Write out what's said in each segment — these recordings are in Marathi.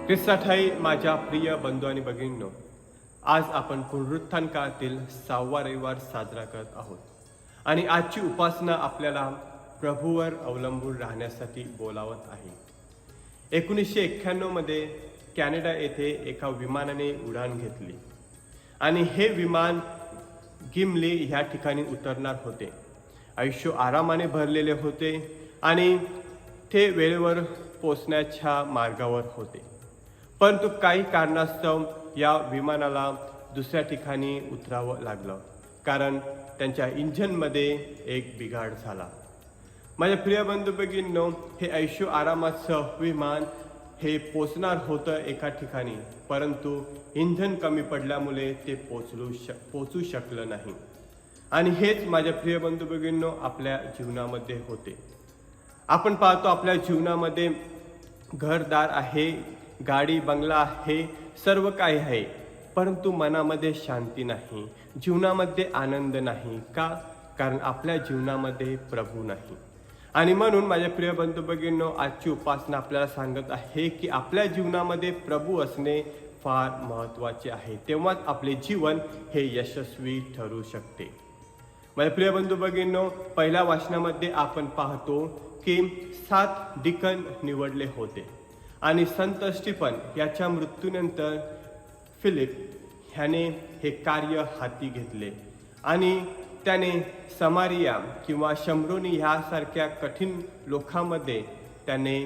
ख्रिस्ताठाई माझ्या प्रिय बंधू आणि भगिनींनो, आज आपण पुनरुत्थान काळातील 6वा रविवार साजरा करत आहोत आणि आजची उपासना आपल्याला प्रभूवर अवलंबून राहण्यासाठी बोलावत आहे. 1991 मध्ये कॅनडा येथे एका विमानाने उडान घेतली आणि हे विमान गिमली ह्या ठिकाणी उतरणार होते. आयुष्य आरामाने भरलेले होते आणि ते वेळेवर पोचण्याच्या मार्गावर होते. परंतु काही कारणास्तव या विमानाला दुसऱ्या ठिकाणी उतरावं लागलं, कारण त्यांच्या इंजिनमध्ये एक बिघाड झाला. माझ्या प्रिय बंधू भगिनींनो, हे आयुष्य आरामाचं विमान हे पोचणार होतं एका ठिकाणी, परंतु इंधन कमी पडल्यामुळे ते पोचू शकलं नाही. आणि हेच माझ्या प्रिय बंधू भगिनींनो आपल्या जीवनामध्ये होते. आपण पाहतो आपल्या जीवनामध्ये घरदार आहे, गाडी बंगला आहे, सर्व काही आहे, परंतु मनामध्ये शांती नाही, जीवनामध्ये आनंद नाही. का? कारण आपल्या जीवनामध्ये प्रभू नाही. आणि म्हणून माझ्या प्रिय बंधू भगिनींनो, आजची उपासना आपल्याला सांगत आहे की आपल्या जीवनामध्ये प्रभू असणे फार महत्त्वाचे आहे. तेव्हाच आपले जीवन हे यशस्वी ठरू शकते. माझ्या प्रिय बंधू भगिनींनो, पहिल्या वाचनामध्ये आपण पाहतो की 7 डिकन निवडले होते आणि संत स्टीफन याच्या मृत्यूनंतर फिलिप ह्याने हे कार्य हाती घेतले आणि त्याने समारिया किंवा शमरोनी ह्यासारख्या कठीण लोकांमध्ये त्याने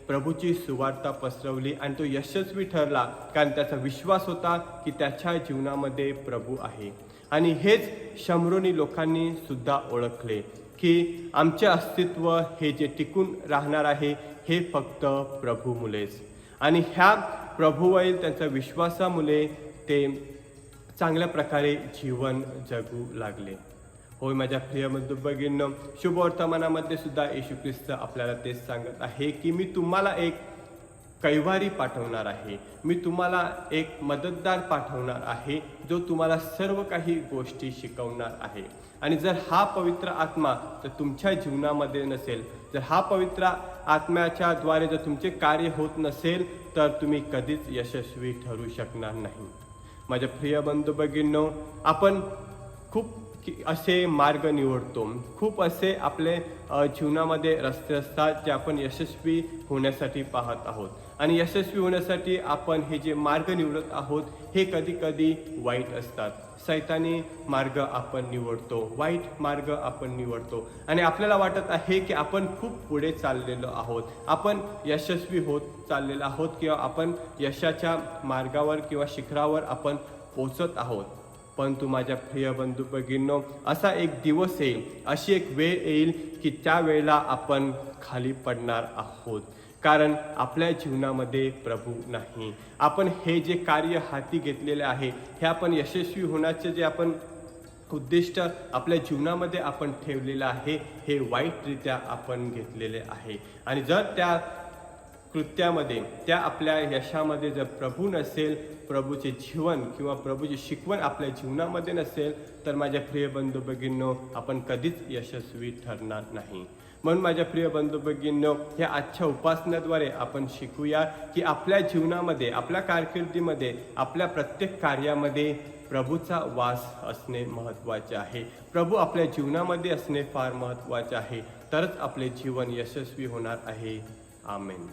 प्रभूची सुवार्ता पसरवली आणि तो यशस्वी ठरला, कारण त्याचा विश्वास होता की त्याच्या जीवनामध्ये प्रभू आहे. आणि हेच शमरोनी लोकांनी सुद्धा ओळखले की आमचे अस्तित्व हे जे टिकून राहणार आहे हे फक्त प्रभूमुळेच. आणि ह्या प्रभूवरील त्यांच्या विश्वासामुळे ते चांगल्या प्रकारे जीवन जगू लागले. होय माझ्या प्रिय बंधू भगिनींनो, शुभवर्तमानामध्ये सुद्धा येशू ख्रिस्त आपल्याला तेच सांगत आहे की मी तुम्हाला एक कैवारी पाठवणार आहे, मी तुम्हाला एक मदतदार पाठवणार आहे, जो तुम्हाला सर्व काही गोष्टी शिकवणार आहे. आणि जर हा पवित्र आत्मा जर तुमच्या जीवनामध्ये नसेल, जर हा पवित्र आत्म्याच्या द्वारे जर तुमचे कार्य होत नसेल, तर तुम्ही कधीच यशस्वी ठरू शकणार नाही. माझ्या प्रिय बंधू भगिनींनो, आपण खूप असे मार्ग निवडतो, खूप असे आपले जीवनामध्ये रस्ते असतात जे आपण यशस्वी होण्यासाठी पाहत आहोत. आणि यशस्वी होण्यासाठी आपण हे जे मार्ग निवडत आहोत हे कधी कधी वाईट असतात. शैतानी मार्ग आपण निवडतो, वाईट मार्ग आपण निवडतो आणि आपल्याला वाटत आहे की आपण खूप पुढे चाललेलो आहोत, आपण यशस्वी होत चाललेलो आहोत किंवा आपण यशाच्या मार्गावर किंवा शिखरावर आपण पोचत आहोत. परंतु माझ्या प्रिय बंधू भगिनींनो, असा एक दिवस येईल, अशी एक वेळ येईल की त्या वेळेला आपण खाली पडणार आहोत, कारण आपल्या जीवनामध्ये प्रभू नाही. आपण हे जे कार्य हाती घेतलेले आहे हे आपण यशस्वी होण्याचे जे आपण उद्दिष्ट आपल्या जीवनामध्ये आपण ठेवलेलं आहे हे वाईटरित्या आपण घेतलेले आहे. आणि जर त्या कृत्यामध्ये, त्या आपल्या यशामध्ये जर प्रभू नसेल, प्रभूचे जीवन किंवा प्रभूची शिकवण आपल्या जीवनामध्ये नसेल, तर माझ्या प्रिय बंधू भगिनींनो आपण कधीच यशस्वी ठरणार नाही. म्हणून माझ्या प्रिय बंधू भगिनींनो, ह्या आजच्या उपासनेद्वारे आपण शिकूया की आपल्या जीवनामध्ये, आपल्या कारकिर्दीमध्ये, आपल्या प्रत्येक कार्यामध्ये प्रभूचा वास असणे महत्त्वाचे आहे. प्रभू आपल्या जीवनामध्ये असणे फार महत्त्वाचे आहे, तरच आपले जीवन यशस्वी होणार आहे. आमेन.